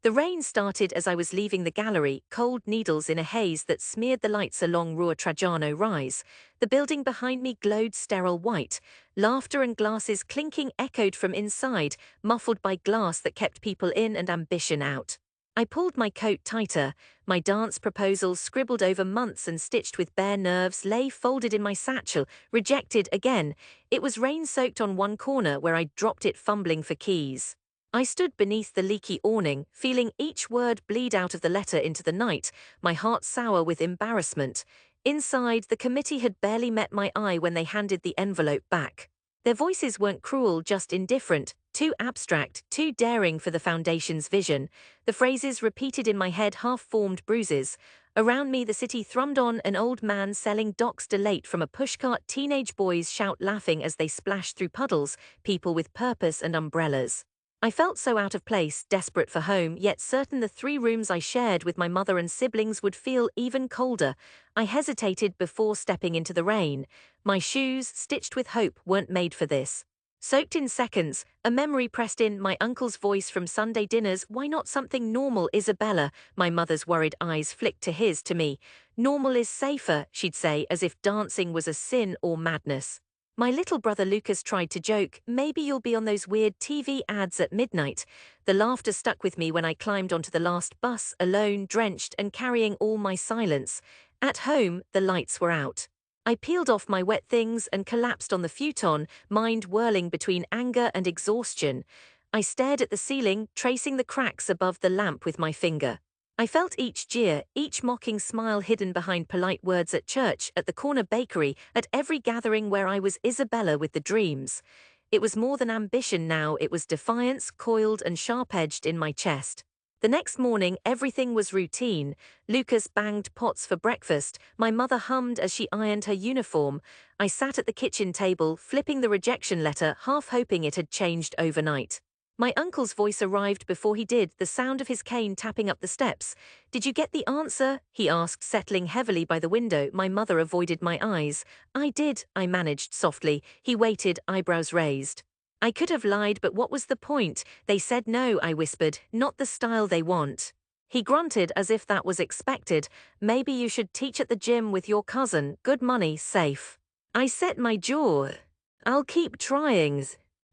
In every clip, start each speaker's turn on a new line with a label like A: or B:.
A: The rain started as I was leaving the gallery, cold needles in a haze that smeared the lights along Rua Trajano Rise. The building behind me glowed sterile white. Laughter and glasses clinking echoed from inside, muffled by glass that kept people in and ambition out. I pulled my coat tighter. My dance proposals, scribbled over months and stitched with bare nerves, lay folded in my satchel, rejected again. It was rain-soaked on one corner where I'd dropped it fumbling for keys. I stood beneath the leaky awning, feeling each word bleed out of the letter into the night, my heart sour with embarrassment. Inside, the committee had barely met my eye when they handed the envelope back. Their voices weren't cruel, just indifferent, too abstract, too daring for the Foundation's vision. The phrases repeated in my head half-formed bruises. Around me the city thrummed on, an old man selling Doc's Delight from a pushcart, teenage boys shout laughing as they splash through puddles, people with purpose and umbrellas. I felt so out of place, desperate for home, yet certain the 3 rooms I shared with my mother and siblings would feel even colder. I hesitated before stepping into the rain. My shoes, stitched with hope, weren't made for this. Soaked in seconds, a memory pressed in, my uncle's voice from Sunday dinners. "Why not something normal, Isabella?" My mother's worried eyes flicked to me. "Normal is safer," she'd say, as if dancing was a sin or madness. My little brother Lucas tried to joke, "Maybe you'll be on those weird TV ads at midnight." The laughter stuck with me when I climbed onto the last bus, alone, drenched, and carrying all my silence. At home, the lights were out. I peeled off my wet things and collapsed on the futon, mind whirling between anger and exhaustion. I stared at the ceiling, tracing the cracks above the lamp with my finger. I felt each jeer, each mocking smile hidden behind polite words at church, at the corner bakery, at every gathering where I was Isabella with the dreams. It was more than ambition now, it was defiance, coiled and sharp-edged in my chest. The next morning, everything was routine. Lucas banged pots for breakfast. My mother hummed as she ironed her uniform. I sat at the kitchen table, flipping the rejection letter, half hoping it had changed overnight. My uncle's voice arrived before he did, the sound of his cane tapping up the steps. "Did you get the answer?" he asked, settling heavily by the window. My mother avoided my eyes. "I did," I managed softly. He waited, eyebrows raised. I could have lied, but what was the point? "They said no," I whispered, "not the style they want." He grunted as if that was expected. "Maybe you should teach at the gym with your cousin, good money, safe." I set my jaw. "I'll keep trying."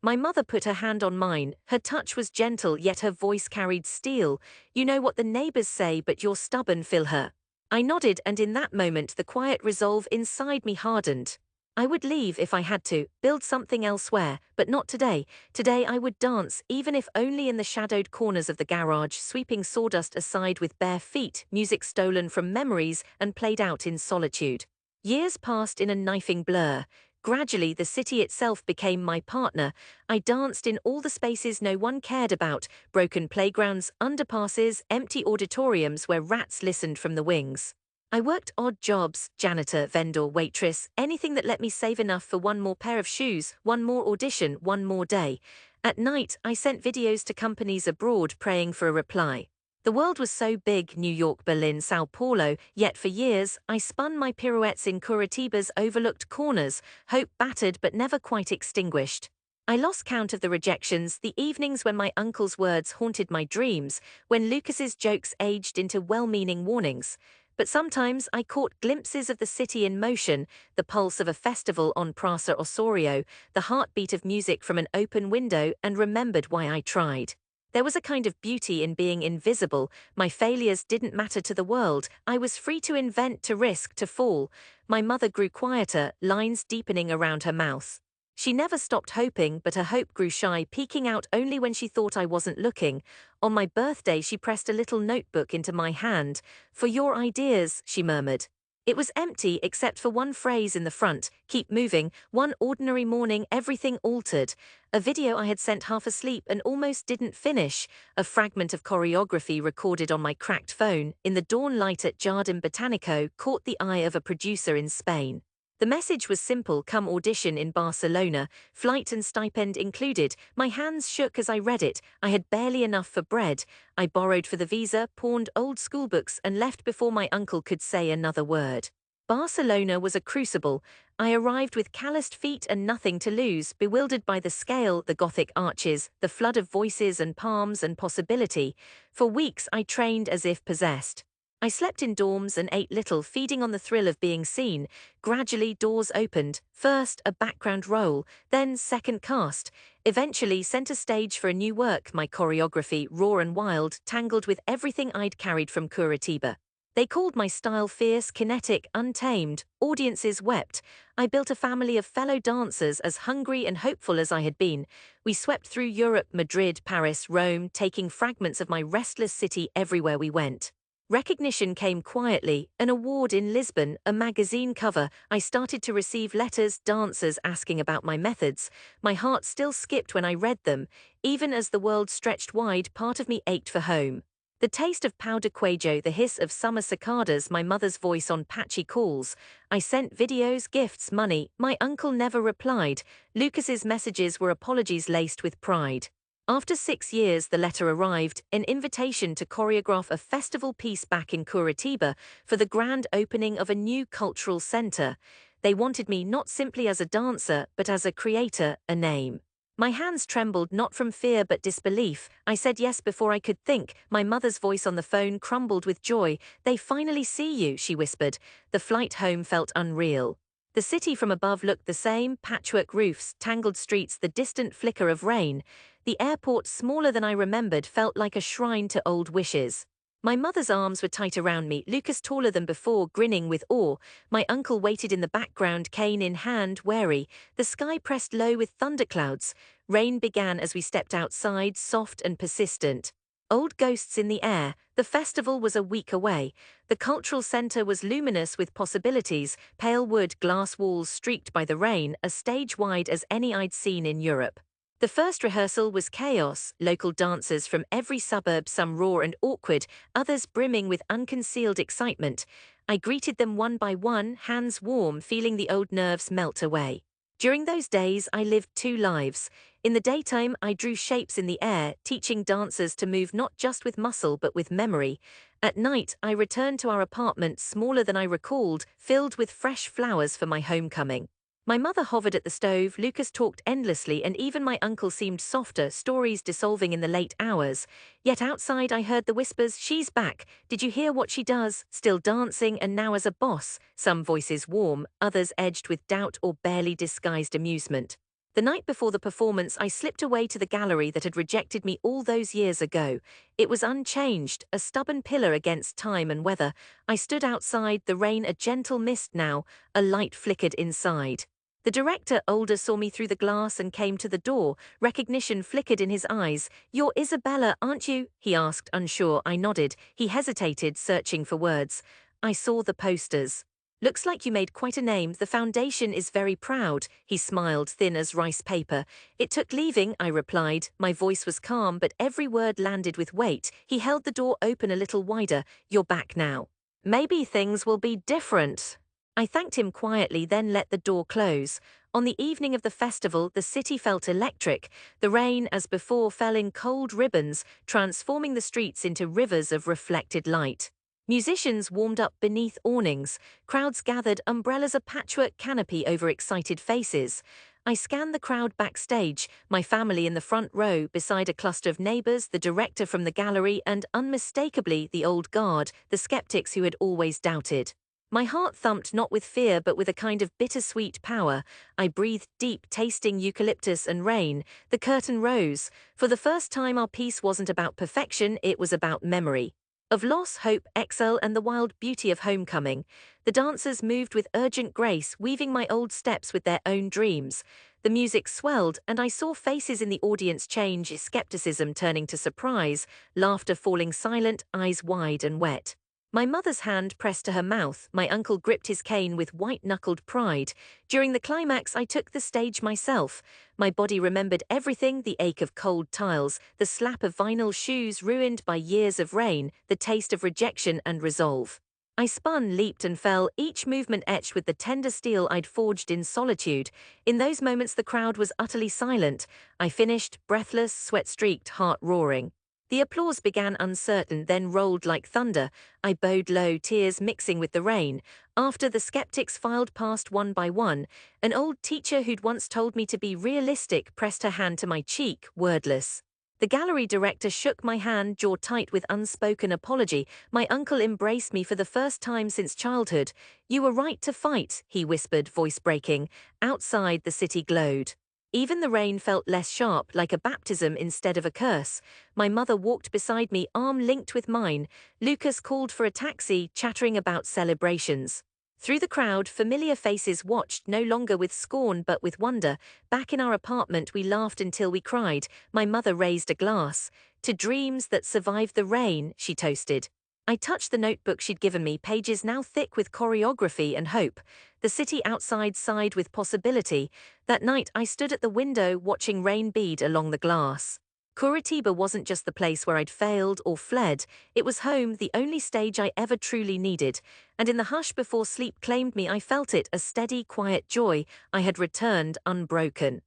A: My mother put her hand on mine. Her touch was gentle, yet her voice carried steel. "You know what the neighbors say, but you're stubborn, Phil her." I nodded, and in that moment the quiet resolve inside me hardened. I would leave if I had to, build something elsewhere, but not today. Today I would dance, even if only in the shadowed corners of the garage, sweeping sawdust aside with bare feet, music stolen from memories and played out in solitude. Years passed in a knifing blur. Gradually, the city itself became my partner. I danced in all the spaces no one cared about, broken playgrounds, underpasses, empty auditoriums where rats listened from the wings. I worked odd jobs, janitor, vendor, waitress, anything that let me save enough for one more pair of shoes, one more audition, one more day. At night, I sent videos to companies abroad praying for a reply. The world was so big, New York, Berlin, Sao Paulo, yet for years, I spun my pirouettes in Curitiba's overlooked corners, hope battered but never quite extinguished. I lost count of the rejections, the evenings when my uncle's words haunted my dreams, when Lucas's jokes aged into well-meaning warnings. But sometimes I caught glimpses of the city in motion, the pulse of a festival on Praça Osório, the heartbeat of music from an open window, and remembered why I tried. There was a kind of beauty in being invisible. My failures didn't matter to the world. I was free to invent, to risk, to fall. My mother grew quieter, lines deepening around her mouth. She never stopped hoping, but her hope grew shy, peeking out only when she thought I wasn't looking. On my birthday, she pressed a little notebook into my hand. "For your ideas," she murmured. It was empty except for one phrase in the front, "Keep moving." One ordinary morning, everything altered. A video I had sent half asleep and almost didn't finish. A fragment of choreography recorded on my cracked phone, in the dawn light at Jardín Botánico, caught the eye of a producer in Spain. The message was simple: come audition in Barcelona, flight and stipend included. My hands shook as I read it. I had barely enough for bread. I borrowed for the visa, pawned old schoolbooks, and left before my uncle could say another word. Barcelona was a crucible. I arrived with calloused feet and nothing to lose, bewildered by the scale, the Gothic arches, the flood of voices and palms and possibility. For weeks I trained as if possessed. I slept in dorms and ate little, feeding on the thrill of being seen. Gradually doors opened, first a background role, then second cast. Eventually center stage for a new work, my choreography, raw and wild, tangled with everything I'd carried from Curitiba. They called my style fierce, kinetic, untamed. Audiences wept. I built a family of fellow dancers as hungry and hopeful as I had been. We swept through Europe, Madrid, Paris, Rome, taking fragments of my restless city everywhere we went. Recognition came quietly, an award in Lisbon, a magazine cover. I started to receive letters, dancers asking about my methods. My heart still skipped when I read them. Even as the world stretched wide, part of me ached for home. The taste of pau de cuello, the hiss of summer cicadas, my mother's voice on patchy calls. I sent videos, gifts, money. My uncle never replied. Lucas's messages were apologies laced with pride. After 6 years, the letter arrived, an invitation to choreograph a festival piece back in Curitiba for the grand opening of a new cultural center. They wanted me not simply as a dancer, but as a creator, a name. My hands trembled not from fear but disbelief. I said yes before I could think. My mother's voice on the phone crumbled with joy. "They finally see you," she whispered. The flight home felt unreal. The city from above looked the same, patchwork roofs, tangled streets, the distant flicker of rain. The airport, smaller than I remembered, felt like a shrine to old wishes. My mother's arms were tight around me, Lucas taller than before, grinning with awe. My uncle waited in the background, cane in hand, wary. The sky pressed low with thunderclouds. Rain began as we stepped outside, soft and persistent. Old ghosts in the air. The festival was a week away. The cultural center was luminous with possibilities, pale wood, glass walls streaked by the rain, a stage wide as any I'd seen in Europe. The first rehearsal was chaos, local dancers from every suburb, some raw and awkward, others brimming with unconcealed excitement. I greeted them one by one, hands warm, feeling the old nerves melt away. During those days, I lived 2 lives. In the daytime, I drew shapes in the air, teaching dancers to move not just with muscle but with memory. At night, I returned to our apartment, smaller than I recalled, filled with fresh flowers for my homecoming. My mother hovered at the stove, Lucas talked endlessly, and even my uncle seemed softer, stories dissolving in the late hours. Yet outside I heard the whispers, "She's back. Did you hear what she does? Still dancing, and now as a boss." Some voices warm, others edged with doubt or barely disguised amusement. The night before the performance, I slipped away to the gallery that had rejected me all those years ago. It was unchanged, a stubborn pillar against time and weather. I stood outside, the rain a gentle mist now, a light flickered inside. The director, older, saw me through the glass and came to the door. Recognition flickered in his eyes. "You're Isabella, aren't you?" he asked, unsure. I nodded. He hesitated, searching for words. "I saw the posters. Looks like you made quite a name. The foundation is very proud." He smiled, thin as rice paper. "It took leaving," I replied. My voice was calm, but every word landed with weight. He held the door open a little wider. "You're back now. Maybe things will be different." I thanked him quietly, then let the door close. On the evening of the festival, the city felt electric. The rain, as before, fell in cold ribbons, transforming the streets into rivers of reflected light. Musicians warmed up beneath awnings. Crowds gathered, umbrellas a patchwork canopy over excited faces. I scanned the crowd backstage, my family in the front row, beside a cluster of neighbors, the director from the gallery, and unmistakably the old guard, the skeptics who had always doubted. My heart thumped not with fear but with a kind of bittersweet power. I breathed deep, tasting eucalyptus and rain. The curtain rose. For the first time our piece wasn't about perfection, it was about memory. Of loss, hope, exile, and the wild beauty of homecoming. The dancers moved with urgent grace, weaving my old steps with their own dreams. The music swelled, and I saw faces in the audience change, skepticism turning to surprise, laughter falling silent, eyes wide and wet. My mother's hand pressed to her mouth, my uncle gripped his cane with white-knuckled pride. During the climax, I took the stage myself. My body remembered everything, the ache of cold tiles, the slap of vinyl shoes ruined by years of rain, the taste of rejection and resolve. I spun, leaped and fell, each movement etched with the tender steel I'd forged in solitude. In those moments the crowd was utterly silent. I finished, breathless, sweat-streaked, heart roaring. The applause began uncertain, then rolled like thunder. I bowed low, tears mixing with the rain. After the skeptics filed past one by one, an old teacher who'd once told me to be realistic pressed her hand to my cheek, wordless. The gallery director shook my hand, jaw tight with unspoken apology. My uncle embraced me for the first time since childhood. "You were right to fight," he whispered, voice breaking. Outside, the city glowed. Even the rain felt less sharp, like a baptism instead of a curse. My mother walked beside me, arm linked with mine. Lucas called for a taxi, chattering about celebrations. Through the crowd, familiar faces watched, no longer with scorn but with wonder. Back in our apartment, we laughed until we cried. My mother raised a glass. "To dreams that survived the rain," she toasted. I touched the notebook she'd given me, pages now thick with choreography and hope. The city outside sighed with possibility. That night, I stood at the window watching rain bead along the glass. Curitiba wasn't just the place where I'd failed or fled. It was home, the only stage I ever truly needed. And in the hush before sleep claimed me, I felt it, a steady, quiet joy. I had returned unbroken.